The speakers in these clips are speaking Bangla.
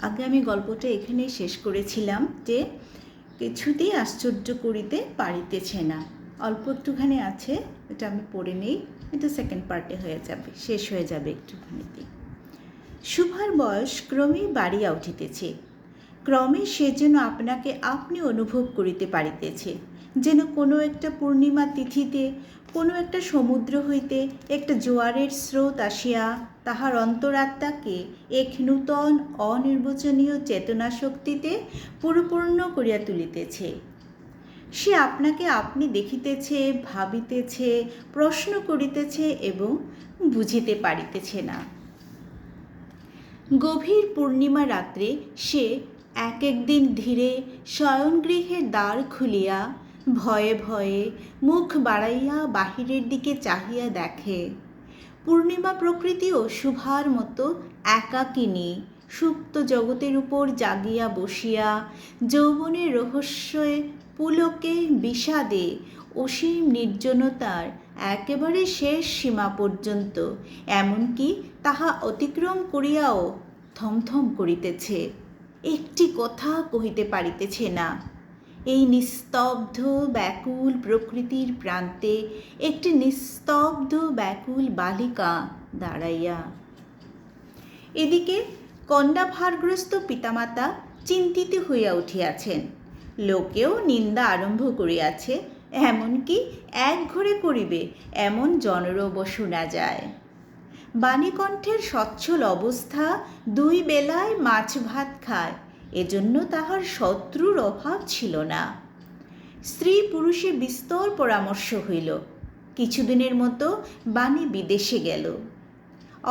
আগে আমি গল্পটা এখানেই শেষ করেছিলাম যে কিছুতেই আশ্চর্য করিতে পারিতেছে না। অল্প একটুখানি আছে, এটা আমি পড়ে নেই, এটা সেকেন্ড পার্টে হয়ে যাবে, শেষ হয়ে যাবে একটুখানিতে। শুভার বয়স ক্রমেই বাড়িয়া উঠিতেছে, ক্রমে সে যেন আপনাকে আপনি অনুভব করিতে পারিতেছে, যেন কোনো একটা পূর্ণিমা তিথিতে কোনো একটা সমুদ্র হইতে একটা জোয়ারের স্রোত আসিয়া তাহার অন্তরাত্মাকে এক নূতন অনির্বচনীয় চেতনাশক্তিতে পরিপূর্ণ করিয়া তুলিতেছে। সে আপনাকে আপনি দেখিতেছে, ভাবিতেছে, প্রশ্ন করিতেছে এবং বুঝিতে পারিতেছে না। গভীর পূর্ণিমা রাত্রে সে এক একদিন ধীরে শয়নগৃহের দ্বার খুলিয়া ভয়ে ভয়ে মুখ বাড়াইয়া বাহিরের দিকে চাহিয়া দেখে। পূর্ণিমা প্রকৃতিও শুভার মতো একাকিনী সুপ্ত জগতের উপর জাগিয়া বসিয়া যৌবনের রহস্যে পুলকে বিষাদে অসীম নির্জনতার একেবারে শেষ সীমা পর্যন্ত এমনকি তাহা অতিক্রম করিয়াও থমথম করিতেছে, একটি কথা কহিতে পারিতেছে না। এই নিস্তব্ধ ব্যাকুল প্রকৃতির প্রান্তে একটি নিস্তব্ধ ব্যাকুল বালিকা দাঁড়াইয়া। এদিকে কন্যাভারগ্রস্ত পিতামাতা চিন্তিত হইয়া উঠিয়াছেন, লোকেও নিন্দা আরম্ভ করিয়াছে, এমনকি এক ঘরে করিবে এমন জনরব শোনা যায়। বাণীকণ্ঠের সচ্ছল অবস্থা, দুই বেলায় মাছ ভাত খায়, এজন্য তাহার শত্রুর অভাব ছিল না। স্ত্রী পুরুষে বিস্তর পরামর্শ হইল, কিছুদিনের মতো বাণী বিদেশে গেল।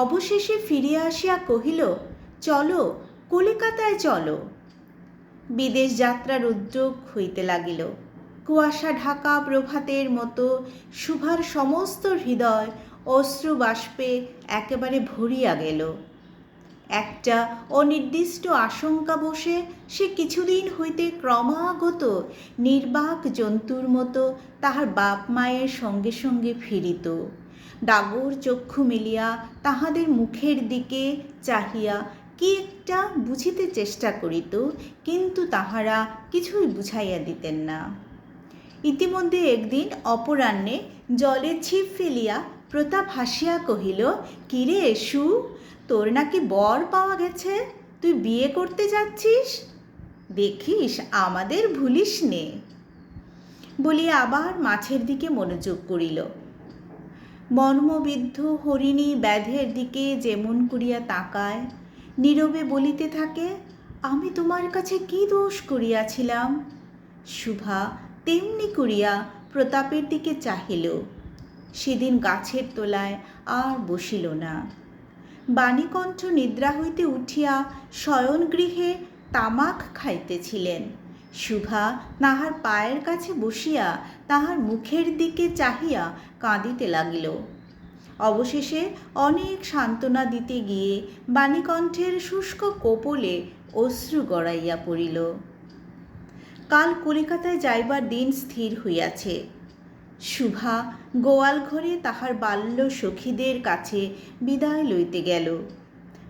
অবশেষে ফিরিয়া আসিয়া কহিল, চলো কলিকাতায় চলো। বিদেশ যাত্রার উদ্যোগ হইতে লাগিল। কুয়াশা ঢাকা প্রভাতের মতো শুভার সমস্ত হৃদয় অশ্রু বাষ্পে একেবারে ভরিয়া গেল। একটা অনির্দিষ্ট আশঙ্কা বসে সে কিছুদিন হইতে ক্রমাগত নির্বাক জন্তুর মতো তাহার বাপ মায়ের সঙ্গে সঙ্গে ফিরিত। ডাগর চক্ষু মিলিয়া তাহাদের মুখের দিকে চাহিয়া কি একটা বুঝিতে চেষ্টা করিত, কিন্তু তাহারা কিছুই বুঝাইয়া দিতেন না। ইতিমধ্যে একদিন অপরাহ্নে জলে ছিপ ফেলিয়া প্রতাপ হাসিয়া কহিল, কিরে সু, তোর নাকি বর পাওয়া গেছে, তুই বিয়ে করতে যাচ্ছিস, দেখিস আমাদের ভুলিস নে। বলিয়া আবার মাছের দিকে মনোযোগ করিল। মর্মবিদ্ধ হরিণী ব্যাধের দিকে যেমন করিয়া তাকায়, নীরবে বলিতে থাকে, আমি তোমার কাছে কি দোষ করিয়াছিলাম। শুভা তেমনি করিয়া প্রতাপের দিকে চাহিল। সেদিন গাছের তলায় আর বসিল না। বাণীকণ্ঠ নিদ্রা হইতে উঠিয়া শয়নগৃহে তামাক খাইতেছিলেন। শুভা তাহার পায়ের কাছে বসিয়া তাহার মুখের দিকে চাহিয়া কাঁদিতে লাগিল। অবশেষে অনেক সান্ত্বনা দিতে গিয়ে বাণীকণ্ঠের শুষ্ক কোপলে অশ্রু গড়াইয়া পড়িল। কাল কলিকাতায় যাইবার দিন স্থির হইয়াছে। শুভা গোয়াল ঘরে তাহার বাল্য সখীদের কাছে বিদায় লইতে গেল।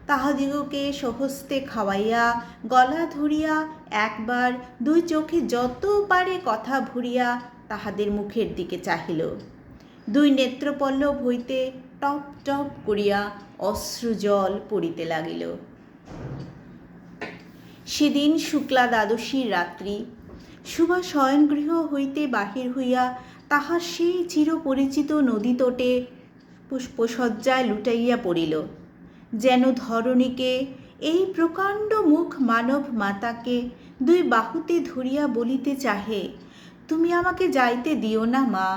তাহাদিগকে সহস্তে খাওয়াইয়া গলা ধরিয়া একবার দুই চোখে যত পারে কথা ভরিয়া তাহাদের মুখের দিকে চাহিল। দুই নেত্রপল্লব হইতে টপ টপ করিয়া অশ্রু জল পড়িতে লাগিল। সেদিন শুক্লা দ্বাদশীর রাত্রি। শুভা শয়নগৃহ হইতে বাহির হইয়া তাহার সেই চিরপরিচিত নদীতটে পুষ্পসজ্জায় লুটাইয়া পড়িল, যেন ধরণীকে, এই প্রকাণ্ড মুখ মানব মাতাকে দুই বাহুতে ধরিয়া বলিতে চাহে, তুমি আমাকে যাইতে দিও না মা,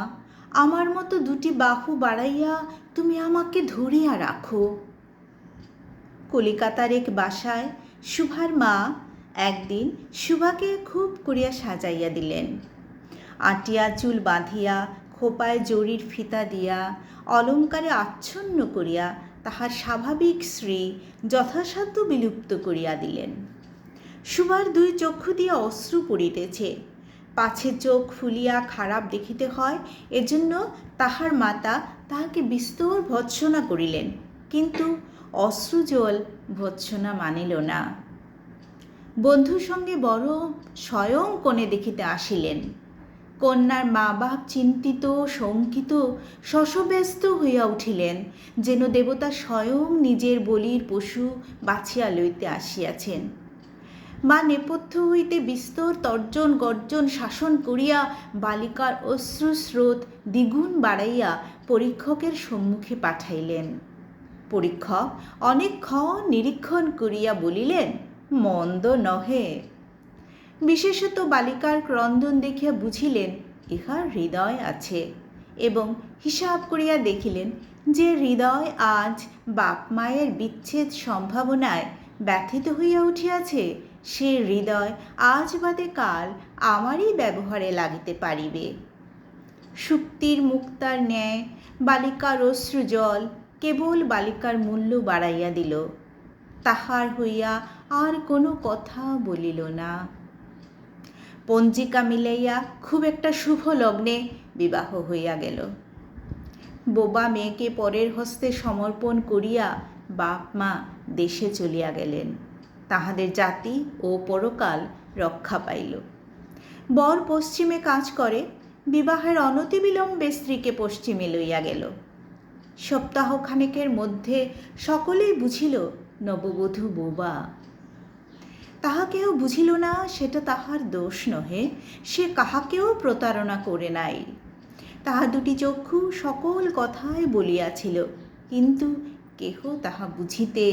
আমার মতো দুটি বাহু বাড়াইয়া তুমি আমাকে ধরিয়া রাখো। কলিকাতার এক বাসায় শুভার মা একদিন শুভাকে খুব করিয়া সাজাইয়া দিলেন। আটিয়া চুল বাঁধিয়া খোপায় জরির ফিতা দিয়া অলঙ্কারে আচ্ছন্ন করিয়া তাহার স্বাভাবিক শ্রী যথাসাধ্য বিলুপ্ত করিয়া দিলেন। শুভার দুই চক্ষু দিয়া অশ্রু পড়িতেছে, পাছে চোখ ফুলিয়া খারাপ দেখিতে হয়, এজন্য তাহার মাতা তাহাকে বিস্তর ভৎসনা করিলেন, কিন্তু অশ্রুজল ভৎসনা মানিল না। বন্ধুর সঙ্গে বড় স্বয়ং কনে দেখিতে আসিলেন। কন্যার মা বাপ চিন্তিত শঙ্কিত শশব্যস্ত হইয়া উঠিলেন, যেন দেবতা স্বয়ং নিজের বলির পশু বাছিয়া লইতে আসিয়াছেন। মা নেপথ্য হইতে বিস্তর তর্জন গর্জন শাসন করিয়া বালিকার অশ্রুস্রোত দ্বিগুণ বাড়াইয়া পরীক্ষকের সম্মুখে পাঠাইলেন। পরীক্ষক অনেকক্ষণ নিরীক্ষণ করিয়া বলিলেন, মন্দ নহে। বিশেষত বালিকার ক্রন্দন দেখিয়া বুঝিলেন ইহার হৃদয় আছে, এবং হিসাব করিয়া দেখিলেন যে হৃদয় আজ বাপ মায়ের বিচ্ছেদ সম্ভাবনায় ব্যথিত হইয়া উঠিয়াছে, সে হৃদয় আজ বাদে কাল আমারই ব্যবহারে লাগিতে পারিবে। সুক্তির মুক্তার ন্যায় বালিকার অশ্রুজল কেবল বালিকার মূল্য বাড়াইয়া দিল। তাহার হইয়া আর কোনো কথা বলিল না। পঞ্জিকা মিলাইয়া খুব একটা শুভ লগ্নে বিবাহ হইয়া গেল। বোবা মেয়েকে পরের হস্তে সমর্পণ করিয়া বাপ মা দেশে চলিয়া গেলেন। তাহাদের জাতি ও পরকাল রক্ষা পাইল। বর পশ্চিমে কাজ করে, বিবাহের অনতিবিলম্বে স্ত্রীকে পশ্চিমে লইয়া গেল। সপ্তাহখানেকের মধ্যে সকলেই বুঝিল নববধূ বোবা। তাহা কেউ বুঝিল না, সেটা তাহার দোষ নহে, সে কাহাকেও প্রতারণা করে নাই। তাহার দুটি চক্ষু সকল কথাই বলিয়াছিল, কিন্তু কেহ তাহা বুঝিতে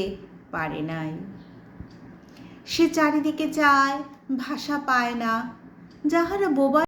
পারে নাই। সে চারিদিকে চায়, ভাষা পায় না। যাহারা বোবা